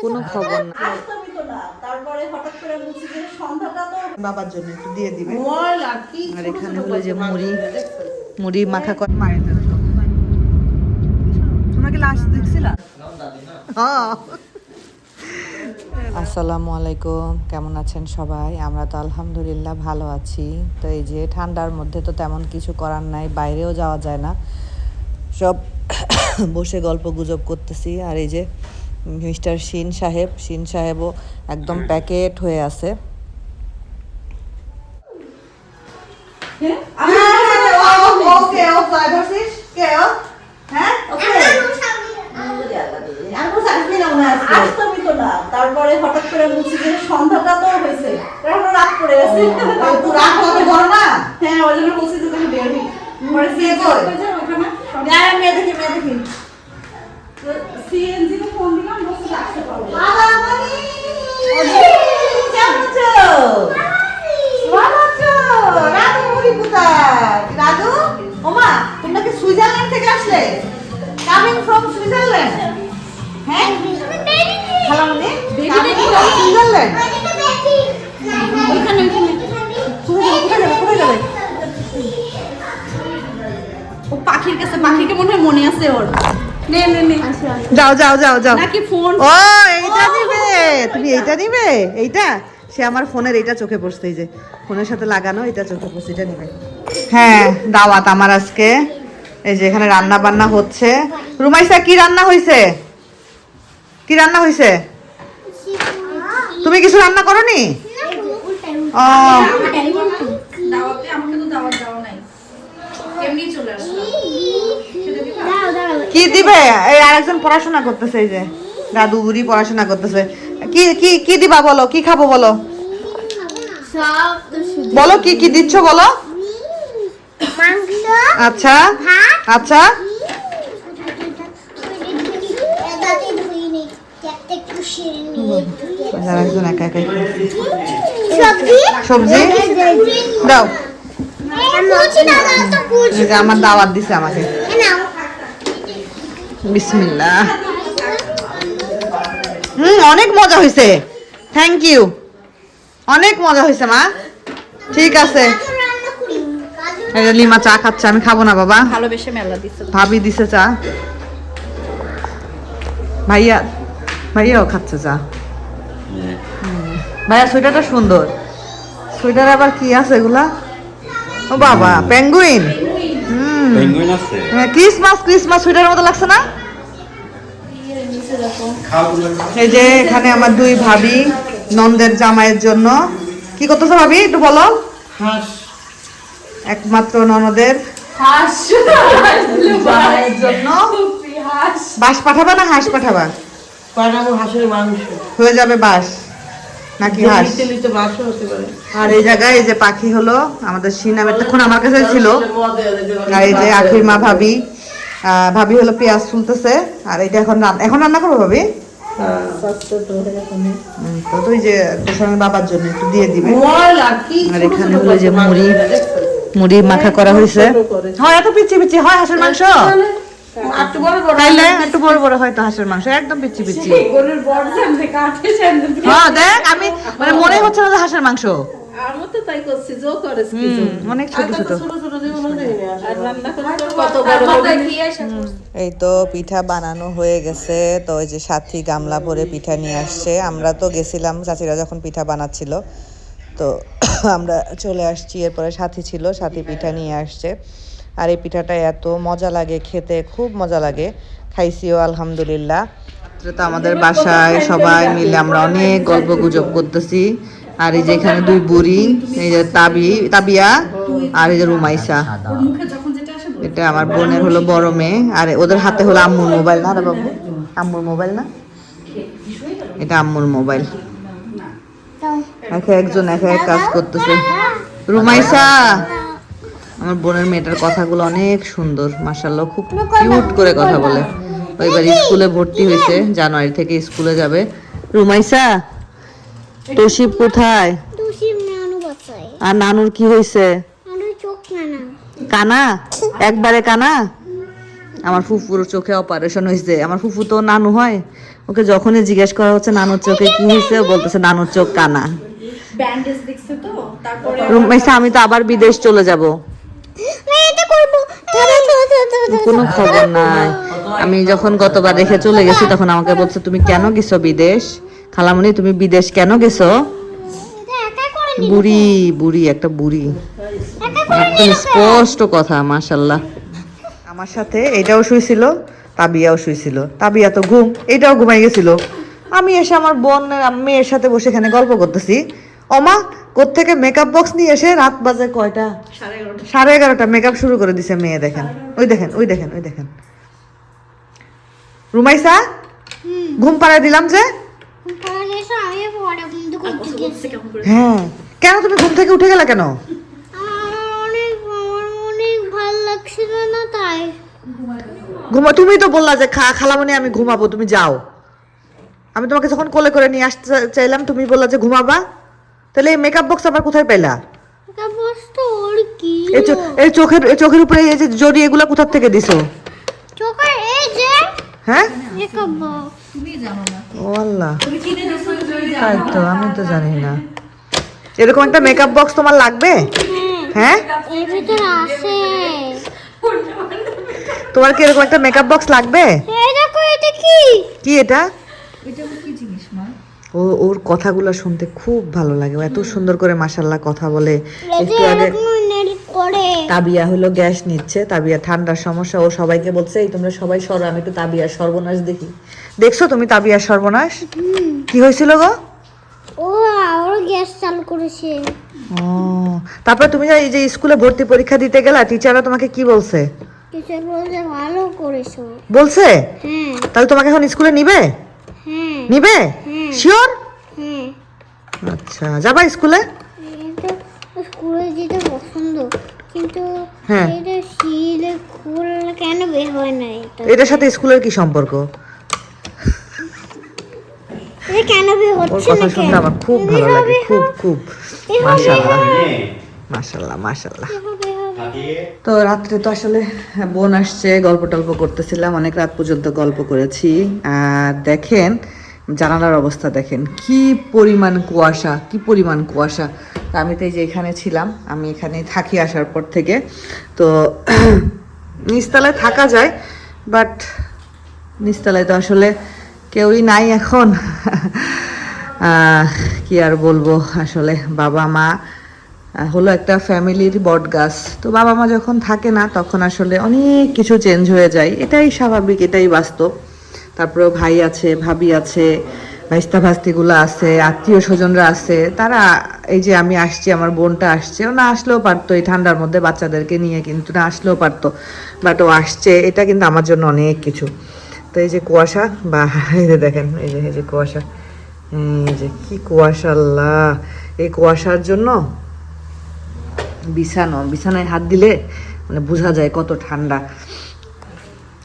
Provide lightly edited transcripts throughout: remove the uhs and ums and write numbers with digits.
কোনো খবর না। তারপরে হঠাৎ করে বলছি যে সন্ধ্যাটা তো বাবার জন্য একটু দিয়ে দিবে। আর এখানে হলো যে মুড়ি মাখা করে মায়ের জন্য। তোমরা কি লাস্ট দেখছিলা? আসসালামু আলাইকুম, কেমন আছেন সবাই? আমরা তো আলহামদুলিল্লাহ ভালো আছি। তো এই যে ঠান্ডার মধ্যে তো তেমন কিছু করার নাই, বাইরেও যাওয়া যায় না, সব বসে গল্প গুজব করতেছি। আর এই যে মিস্টার শিন সাহেবও একদম প্যাকেট হয়ে আছে। তারপরে হঠাৎ করে বলছি যে সন্ধ্যাটা তো হয়েছে, এখন রাত করে আছে, রাত হবে বড় না। হ্যাঁ, ওই জন্য বলছি যে তুমি বের হই। পরে সিএ কই ওখানে মেয়ে দেখি সিএনজি তে ফোন দিলাম, বসে আসতে পারবো। বাবা মানি কেমন আছো? ভালো আছো? রাধু মুড়ি কোথায়? রাধু ওমা, তোমরা কি সুইজারল্যান্ড থেকে আসলে? Coming from Switzerland? হ্যাঁ খালামণি কামিং ফ্রম সুইজারল্যান্ড। ওইখানে কোথায় যাবে? ও পাখির কাছে, পাখিকে মনে হয় মনে আছে ওর। যাও নাকি ফোন? ও এইটা নিবে, তুমি এইটা নিবে? এইটা সে আমার ফোনের এইটা চোখে পড়ছে, এই যে ফোনের সাথে লাগানো এটা চোখে পড়ছে, এটা নিবে। হ্যাঁ, দাওয়াত আমার আজকে। এই যে এখানে রান্না বান্না হচ্ছে। রুমাইসা কি রান্না হয়েছে? কি রান্না হয়েছে? তুমি কিছু রান্না করনি? ও কি দিবে? এই আরেকজন পড়াশোনা করতেছে, এই যে দাদু বুড়ি পড়াশোনা করতেছে। কি কি কি দিবা বলো? কি খাবো বলো? বলো কি কি দিচ্ছ বলো? আচ্ছা আচ্ছা, আরেকজন একা একাই সবজি দাও। আমার দাওয়াত দিছে আমাকে। বিসমিল্লাহ। অনেক মজা হয়েছে, থ্যাংক ইউ, অনেক মজা হয়েছে মা। ঠিক আছে, লিমা চা খাচ্ছে, আমি খাবো না বাবা। ভালোবেসে মেলা দিছে, ভাবি দিছে চা। ভাইয়াও খাচ্ছে চা। ভাইয়া সোয়েটারটা সুন্দর। সোয়েটার আবার কি আছে এগুলা? ও বাবা, পেঙ্গুইন। ক্রিসমাস সোয়েটারের মতো লাগছে না? এই যে এখানে আমার দুই ভাবি নন্দের জামাইয়ের জন্য কি করতেছো ভাবি একটু বলো? একমাত্র ননদের জামাইয়ের জন্য বাস পাঠাবা না হাঁস পাঠাবা? হাঁসের মাংস হয়ে যাবে বাস নাকি হাঁস? আর এই জায়গায় এই যে পাখি হলো আমাদের সিনাম, এতক্ষণ আমার কাছে ছিল। আর এই যে আখির মা ভাবি হলো পেঁয়াজ তুলতেছে। আর এটা এখন রান্না করবো ভাবি। তো তুই যে তোষণের বাবার জন্য একটু দিয়ে দিবে। আর এখানে হলো যে মুড়ি মাখা করা হয়েছে। হয় এত পিচ্ছি হয় হাঁসের মাংস? একটু বড় বড় হয়তো হাঁসের মাংস, একদম পিচ্ছি। হ্যাঁ দেখ, আমি মানে মনে হচ্ছে না হাঁসের মাংস, অনেক ছোট ছোট। এই তো পিঠা বানানো হয়ে গেছে। তো ওই যে সাথী গামলা ভরে পিঠা নিয়ে আসছে। আমরা তো গেছিলাম চাচিরা যখন পিঠা বানাচ্ছিল, তো আমরা চলে আসছি। এরপরে সাথী ছিল, সাথী পিঠা নিয়ে আসছে। আর এই পিঠাটা এত মজা লাগে খেতে, খুব মজা লাগে, খাইছিও আলহামদুলিল্লাহ। তো আমাদের বাসায় সবাই মিলে আমরা অনেক গল্প গুজব করতেছি। আর এই যে এখানে দুই বুড়ি, এই যে তাবিয়া আর এই যে রুমাইসা, এটা আমার বোনের হলো বড় মেয়ে। আর ওদের হাতে হলো আম্মুর মোবাইল, না রে বাবু? আম্মুর মোবাইল না, এটা আম্মুর মোবাইল। একজন এক কাজ করতেছে। রুমাইসা, আমার বোনের মেয়েটার কথাগুলো অনেক সুন্দর, মাশাআল্লাহ, খুব কিউট করে কথা বলে। এবার স্কুলে ভর্তি হয়েছে, জানুয়ারি থেকে স্কুলে যাবে। রুমাইসা, তোশিব কোথায়? আর নানুর কি হয়েছে? কানা, একবারে কানা। আমার ফুফুর চোখে অপারেশন হয়েছে। আমার ফুফু তো নানু হয়, ওকে যখনই জিজ্ঞেস করা হচ্ছে নানুর চোখে কি হয়েছে, ও বলতেছে নানুর চোখ কানা। ব্যান্ডেজ দেখছে তো, তারপরে আমি তো আবার বিদেশ চলে যাব, কোনো খবর নাই। আমি যখন গতবার রেখে চলে গেছি তখন আমাকে বলছে তুমি কেন গেছো বিদেশ, খালামণি তুমি বিদেশ কেন গেছো? বুড়ি বুড়ি একটা বুড়ি, একদম স্পষ্ট কথা। মাশাল্লাহ, আমার সাথে এটাও শুয়েছিল, তাবিয়াও শুয়েছিল। তাবিয়া তো ঘুম, এটাও ঘুমাই গেছিল। আমি এসে আমার বোনের মেয়ের সাথে বসে এখানে গল্প করতেছি। ওমা কোত্থেকে মেকআপ বক্স নিয়ে এসে রাত বাজে কয়টা, 11:30 মেকআপ শুরু করে দিছে মেয়ে। দেখেন ওই দেখেন ওই দেখেন ওই দেখেন। রুমাইসা ঘুম পাড়ায় দিলাম যে। হ্যাঁ, কেন তুমি ঘুম থেকে উঠে গেলা কেন? ঘুমা, তুমি তো বললা যে খালামণি আমি ঘুমাবো, তুমি যাও। আমি তোমাকে যখন কোলে করে নিয়ে আসতে চাইলাম তুমি বললা যে ঘুমাবা, তাহলে এই মেকআপ বক্স আবার কোথায় পাইলা? এই চোখের উপরে এই যে জড়ি, এগুলা কোথা থেকে দিছো? হ্যাঁ, ও আল্লাহ, তাই তো, আমি তো জানি না। এরকম একটা মেকআপ বক্স তোমার লাগবে? হ্যাঁ, তোমার কি এরকম একটা মেকআপ বক্স লাগবে? কি এটা? ওর কথাগুলো শুনতে খুব ভালো লাগে, ও এত সুন্দর করে মাশাআল্লাহ কথা বলে। একটু আগে তাবিয়া হলো গ্যাস নিচ্ছে, তাবিয়া ঠান্ডার সমস্যা, ও সবাইকে বলছে এই তোমরা সবাই সরো, আমি একটু তাবিয়ার সর্বনাশ দেখি। দেখছো তুমি তাবিয়ার সর্বনাশ কি হয়েছিল গো? ও আরো গ্যাস চালু করেছে। ও, তারপরে তুমি এই যে স্কুলে ভর্তি পরীক্ষা দিতে গেলা, টিচাররা তোমাকে কি বলছে? টিচার বলছে ভালো করেছো। বলছে? হ্যাঁ। তাহলে তোমাকে এখন স্কুলে নিবে? হ্যাঁ। নিবে? শিওর? হ্যাঁ। আচ্ছা, যাবা স্কুলে? স্কুলে যেতে পছন্দ, কিন্তু হ্যাঁ, এটা শিলে খুল কেন বের হয় না? এটার সাথে স্কুলের কি সম্পর্ক? এটা কেন বের ওর হচ্ছে কথা না? শুনতে আমার খুব ভালো লাগে, খুব খুব। মাশাআল্লাহ মাশাআল্লাহ মাশাআল্লাহ। তো রাত্রে তো আসলে বোন আসছে, গল্প টল্প করতেছিলাম, অনেক রাত পর্যন্ত গল্প করেছি। আর দেখেন জানালার অবস্থা দেখেন, কি পরিমাণ কুয়াশা, কি পরিমাণ কুয়াশা। আমি তো এই যে এখানে ছিলাম, আমি এখানে থাকি আসার পর থেকে। তো নিচতলায় থাকা যায়, বাট নিচতলায় তো আসলে কেউই নাই এখন। কি আর বলবো, আসলে বাবা মা হলো একটা ফ্যামিলির বট গাছ। তো বাবা মা যখন থাকে না তখন আসলে অনেক কিছু চেঞ্জ হয়ে যায়, এটাই স্বাভাবিক, এটাই বাস্তব। তারপরেও ভাই আছে, ভাবি আছে, ভাইস্তা ভাস্তিগুলো আছে, আত্মীয় স্বজনরা আছে। তারা এই যে আমি আসছি, আমার বোনটা আসছে, ও না আসলেও পারতো এই ঠান্ডার মধ্যে বাচ্চাদেরকে নিয়ে, কিন্তু না আসলেও পারতো, বাট ও আসছে, এটা কিন্তু আমার জন্য অনেক কিছু। তো এই যে কুয়াশা, বা এই যে দেখেন এই যে কুয়াশা, এই যে কি কুয়াশা, আল্লাহ! এই কুয়াশার জন্য বিছানায় হাত দিলে মানে বোঝা যায় কত ঠান্ডা।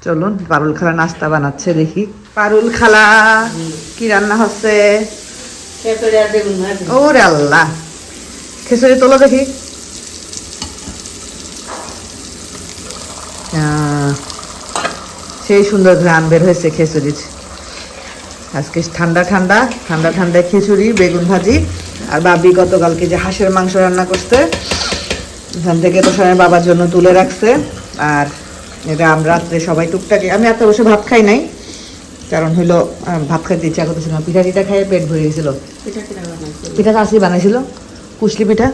চলুন, পারুল খালা নাস্তা বানাচ্ছে, দেখি। পারুল খালা কি রান্না হচ্ছে? ওরে আল্লাহ, খিচুড়ি তোলো দেখি। সেই সুন্দর ঘ্রাণ বের হয়েছে খিচুড়ির। আজকে ঠান্ডা ঠান্ডা ঠান্ডা ঠান্ডা খিচুড়ি, বেগুন ভাজি। আর বাবি গতকালকে যে হাঁসের মাংস রান্না করছে, এখান থেকে তো সবাই বাবার জন্য তুলে রাখছে। আর এটা আমরা রাত্রে সবাই টুকটাকে, আমি এত বসে ভাত খাই নাই, কারণ হলো ভাত খাইতে ইচ্ছা করতেছিল না। পিঠা টিঠা খাইয়ে পেট ভরে গেছিল। পিঠা চাষি বানাইছিল, কুশলি পিঠা।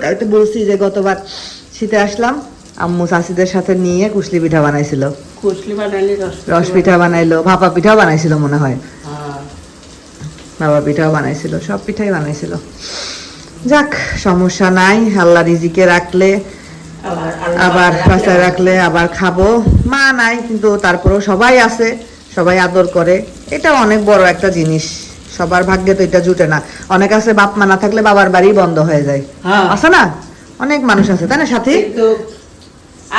তাই তো বলছি যে গতবার শীতে আসলাম, আম্মু চাষিদের সাথে নিয়ে কুশলি পিঠা বানাইছিল, রস পিঠা বানাইলো, ভাপা পিঠাও বানাইছিল মনে হয়, বাবা পিঠাও বানাইছিল, সব পিঠাই বানাইছিল। যাক, সমস্যা নাই, আল্লাহ রিজিকে রাখলে আবার বাসায় রাখলে আবার খাবো। মা নাই, কিন্তু তারপরেও সবাই আছে, সবাই আদর করে, এটা অনেক বড় একটা জিনিস। সবার ভাগ্যে তো এটা জুটে না। অনেক আছে বাপ মা না থাকলে বাবার বাড়ি বন্ধ হয়ে যায়, আছে না? অনেক মানুষ আছে, তাই না সাথী?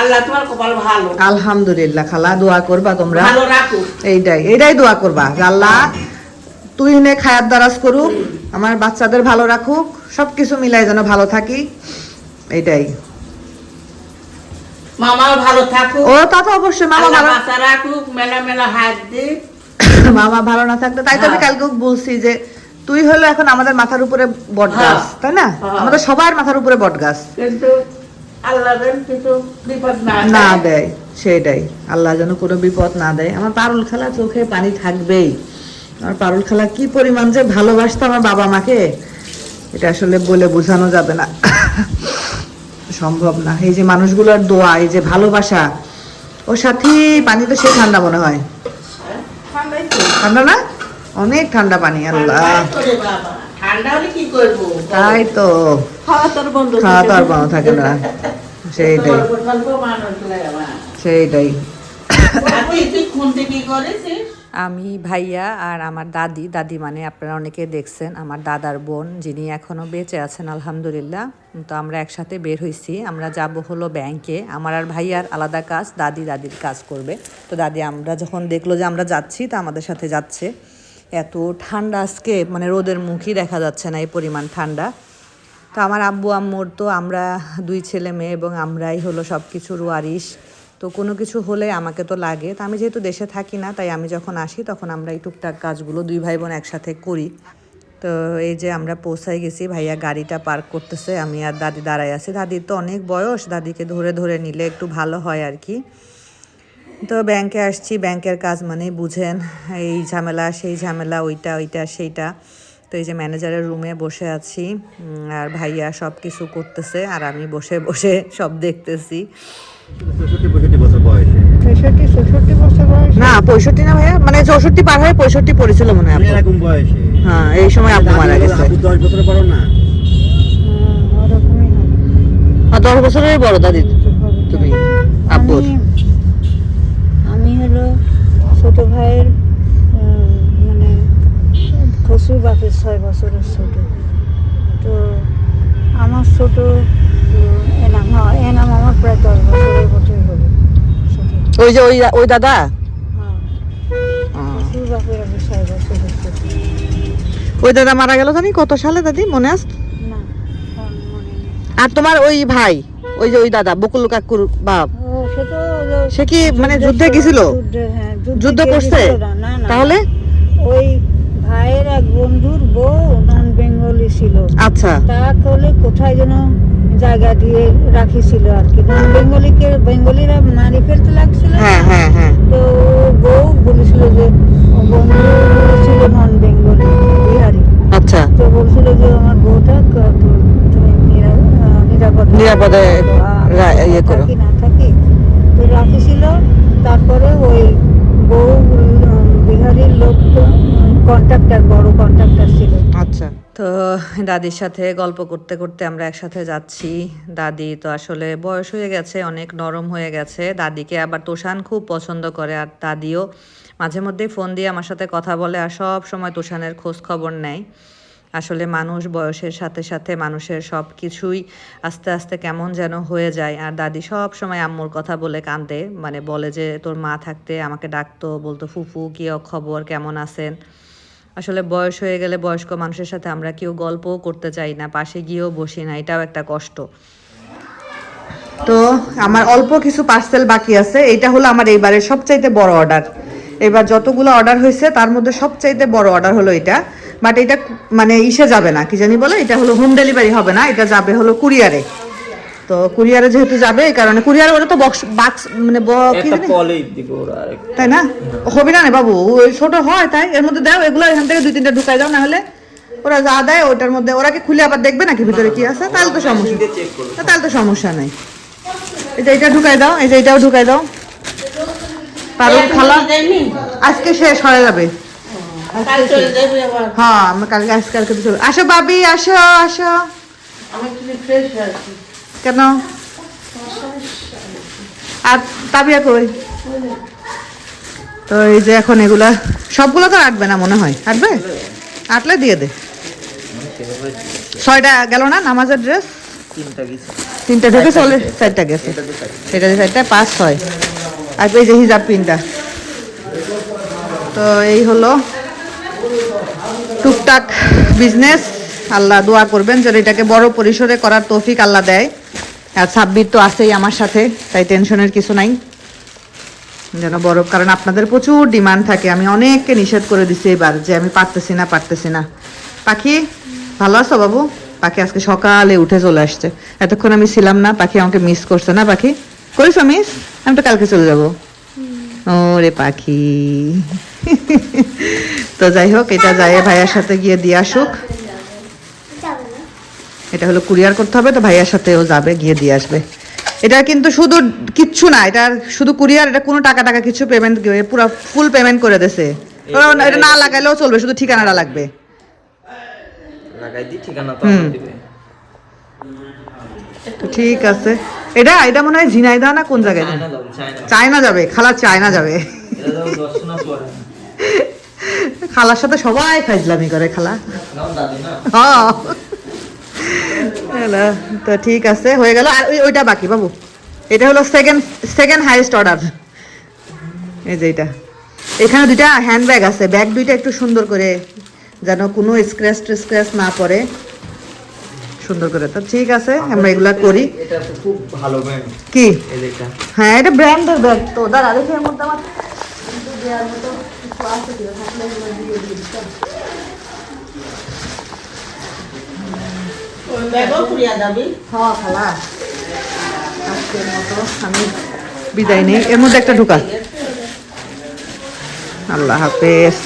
আল্লাহ তোমার কপাল ভালো। আলহামদুলিল্লাহ, খালা দোয়া করবা তোমরা, ভালো রাখো। এইটাই দোয়া করবা, আল্লাহ তুই নে খায়াত দারাজ করুক, আমার বাচ্চাদের ভালো রাখুক, সবকিছু মিলাই যেন ভালো থাকি, এইটাই। মামাও ভালো থাকুক, ও তা তো অবশ্যই, মামা আল্লাহ ভালো, বাঁচা রাখুক, মেলা মেলা হাত দিক। মামা ভালো না থাকতো, তাই তো আমি কালকে বলছি যে তুই হলো এখন আমাদের মাথার উপরে বট গাছ, তাই না? আমাদের সবার মাথার উপরে বট গাছ, কিন্তু আল্লাহ যেন কিছু বিপদ না না দেয়। দেয়, সেটাই, আল্লাহ যেন কোনো বিপদ না দেয়। আমার পারুল খালা চোখে পানি থাকবেই। আমার পারুল খালা কি পরিমাণ যে ভালোবাসতো আমার বাবা মাকে, এটা আসলে বলে বোঝানো যাবে না, সম্ভব না। এই যে মানুষগুলোর দোয়া, এই যে ভালোবাসা, ওর সাথে পানি তো সে ঠান্ডা মনে হয়, ঠান্ডাই তো। ঠান্ডা না? অনেক ঠান্ডা পানি, আল্লাহ। ঠান্ডাই করে বাবা, ঠান্ডা হলে কি করবো? তাই তো, খাওয়া তোর বন্ধ খাওয়া তো আর বন্ধ থাকে না, সেইটাই গল্প টল্প মানুষ লাগে না। সেইটাই। আর তুই খুনতে কি করেছিস? আমি, ভাইয়া আর আমার দাদি, দাদি মানে আপনারা অনেকে দেখছেন, আমার দাদার বোন, যিনি এখনও বেঁচে আছেন আলহামদুলিল্লাহ। তো আমরা একসাথে বের হয়েছি, আমরা যাব হলো ব্যাংকে। আমার আর ভাইয়ার আলাদা কাজ, দাদি দাদির কাজ করবে। তো দাদি আমরা যখন দেখলো যে আমরা যাচ্ছি, তা আমাদের সাথে যাচ্ছে। এত ঠান্ডা আজকে, মানে রোদের মুখই দেখা যাচ্ছে না, এই পরিমাণ ঠান্ডা। তো আমার আব্বু আম্মুর তো আমরা 2 ছেলে মেয়ে এবং আমরাই হলো সব কিছুর ওয়ারিশ। তো কোনো কিছু হলে আমাকে তো লাগে। তো আমি যেহেতু দেশে থাকি না, তাই আমি যখন আসি তখন আমরা এই টুকটাক কাজগুলো 2 ভাই বোন একসাথে করি। তো এই যে আমরা পৌঁছাই গেছি, ভাইয়া গাড়িটা পার্ক করতেছে, আমি আর দাদি দাঁড়াই আছি। দাদির তো অনেক বয়স, দাদিকে ধরে ধরে নিলে একটু ভালো হয় আর কি। তো ব্যাংকে আসছি, ব্যাংকের কাজ মানে বুঝেন, এই ঝামেলা সেই ঝামেলা, ওইটা ওইটা সেইটা। তো এই যে ম্যানেজারের রুমে বসে আছি, আর ভাইয়া সব কিছু করতেছে আর আমি বসে বসে সব দেখতেছি। 65 বছর বয়সে। 66 বছর বয়স না, 65 না ভাইয়া, মানে 64 পার হয়ে 65 পড়েছিল মনে হয় আপু। এরকম বয়সে। হ্যাঁ, এই সময় আব্বু মারা গেছে। আপু 10 বছর বড় না? 10 বছরের বড় দাদি তুমি আব্বুর। আমি হলো ছোট ভাইয়ের মানে খসুর বাপের 6 বছরের ছোট। তো আমার ছোট এনাম, হ্যাঁ এনাম আমার প্রায় 10 বছরের বছর হলো ছোট। ওই যে ওই দাদা, হ্যাঁ খসুর বাপের আমি 6 বছরের ছোট। ওই দাদা মারা গেল জানি কত সালে দাদি, মনে আছে? না মনে নেই। আর তোমার ওই ভাই, ওই যে ওই দাদা বকুল কাকুর বাপ, ও সে তো সে কি মানে যুদ্ধে গেছিল? হ্যাঁ যুদ্ধ করছে? না না, তাহলে ওই ভাইয়ের এক বন্ধুর বউ নন বেঙ্গলি ছিল। আচ্ছা, তা করলে কোথায় যেন জায়গা দিয়ে রাখিছিল আর কি। নন বেঙ্গলিকে বেঙ্গলিরা মারি ফেলতে লাগছিল। হ্যাঁ হ্যাঁ হ্যাঁ, তো বউ বলেছিল যে ও বন্ধু ছিল নন বেঙ্গলি, বিহারি। আচ্ছা, তো বলছিল যে আমার বউটা তুমি নিরাপদে ইয়ে করো। থাকি না থাকি, তো রাখিছিল। তারপরে ওই বউ বিহারির লোক তো কন্ট্রাক্টর, বড় কন্ট্রাক্টর ছিল। আচ্ছা। তো দাদির সাথে গল্প করতে করতে আমরা একসাথে যাচ্ছি। দাদি তো আসলে বয়স হয়ে গেছে, অনেক নরম হয়ে গেছে। দাদিকে আবার তোষান খুব পছন্দ করে, আর দাদিও মাঝে মধ্যে ফোন দিয়ে আমার সাথে কথা বলে, আর সব সময় তোষানের খোঁজ খবর নেয়। আসলে মানুষ বয়সের সাথে সাথে মানুষের সব কিছুই আস্তে আস্তে কেমন যেন হয়ে যায়। আর দাদি সব সময় আম্মুর কথা বলে কাঁদে, মানে বলে যে তোর মা থাকতে আমাকে ডাকতো, বলতো ফুফু কি খবর, কেমন আছেন। আসলে বয়স হয়ে গেলে বয়স্ক মানুষের সাথে আমরা কেউ গল্পও করতে চাই না, পাশে গিয়েও বসি না, এটাও একটা কষ্ট। তো আমার অল্প কিছু পার্সেল বাকি আছে, এটা হলো আমার এইবারের সবচাইতে বড় অর্ডার। এবার যতগুলো অর্ডার হয়েছে তার মধ্যে সবচাইতে বড় অর্ডার হলো এটা। বাট এটা মানে ইসে যাবে না, কি জানি বলে, এটা হলো হোম ডেলিভারি হবে না, এটা যাবে হলো কুরিয়ারে। তো কুরিয়ারে যেহেতু যাবে, এই কারণে কুরিয়ারে ওরা তো বাক্স মানে কি জানি তাই না, হবে না বাবু, ওই ছোট হয় তাই এর মধ্যে দাও, এগুলো এখান থেকে 2-3টা ঢুকাই দাও, না হলে ওরা যা দেয় ওটার মধ্যে ওরা কি খুলে আবার দেখবে নাকি ভিতরে কি আছে, তাহলে তো সমস্যা, তাহলে তো সমস্যা নাই। এই যে এটা ঢুকাই দাও, এই যে এটাও ঢুকাই দাও। পারুল খালা আজকে শেষ হয়ে যাবে। কাল চলে যাবে আবার। হ্যাঁ, আমরা কালকে আজকালকে তো চলে আসো বাবি, আসো আসো। আমি একটু ফ্রেশ আছি। কেন? আর তাবিয়া কই? তো এই যে এখন এগুলা সবগুলো তো আটবে না মনে হয়, আটবে? আটলে দিয়ে দে। 6টা গেল না নামাজের ড্রেস? 3টা ঢুকে চলে, 4টা গেছে, সেটা 4টা 5 6 আর এই যে হিজাব পিনটা। তো এই হলো টুকটাক বিজনেস। আল্লাহ দোয়া করবেন যেন এটাকে বড় পরিসরে করার তৌফিক আল্লাহ দেয়। আর সাব্বির তো আছেই আমার সাথে, তাই টেনশনের কিছু নাই যেন বরফ, কারণ আপনাদের প্রচুর ডিমান্ড থাকে। আমি অনেককে নিষেধ করে দিছি এবার যে আমি পারতেছি না। পাখি ভালো আছো বাবু? পাখি আজকে সকালে উঠে চলে আসছে, এতক্ষণ আমি ছিলাম না, পাখি আমাকে মিস করছে না? পাখি করিস মিস? আমি তো কালকে চলে যাবো। ওরে পাখি। তো যাই হোক, এটা যায় ভাইয়ার সাথে গিয়ে দিয়ে আসুক। যাবে না। এটা হলো কুরিয়ার করতে হবে, তো ভাইয়ার সাথেও যাবে, গিয়ে দিয়ে আসবে। এটা কিন্তু শুধু কিচ্ছু না, এটা শুধু কুরিয়ার, এটা কোনো টাকা কিছু পেমেন্ট, পুরো ফুল পেমেন্ট করে দেছে। এটা না লাগাইলেও চলবে, শুধু ঠিকানাটা লাগবে। লাগাই দি ঠিকানা তো আমার দিবে। তো ঠিক আছে। এটা মনে হয় ঝিনাইদহ না কোন জায়গায়? চায়না যাবে, চায়না। চায়না যাবে, খালা চায়না যাবে। এটা যাবে দর্শনা পড়ে। খালার সাথে সবাই ফাইজলামি করে খালা। নাও দাদি না। হ্যাঁ। হ্যালো, তো ঠিক আছে, হয়ে গেল। আর ওইটা বাকি বাবু, এটা হলো সেকেন্ড হাইয়েস্ট অর্ডার। এই যে এটা, এখানে দুইটা হ্যান্ড ব্যাগ আছে, ব্যাগ দুইটা একটু সুন্দর করে যেন কোনো স্ক্র্যাচ না পড়ে, সুন্দর করে। তো ঠিক আছে, আমরা এগুলা করি। এটা তো খুব ভালো ব্র্যান্ড। কি? এই দেখটা। হ্যাঁ, এটা ব্র্যান্ডের ব্যাগ। তো দাঁড়া দেখি এর মধ্যে আমার দেওয়ার মতো কিছু আছে কিনা, থাকলে এগুলো দিয়ে দিতাম। ওই ব্যাগও পুড়িয়া যাবি। হ্যাঁ খালা, আজকের মতো আমি বিদায় নেই। এর মধ্যে একটা ঢুকা। আল্লাহ হাফেজ।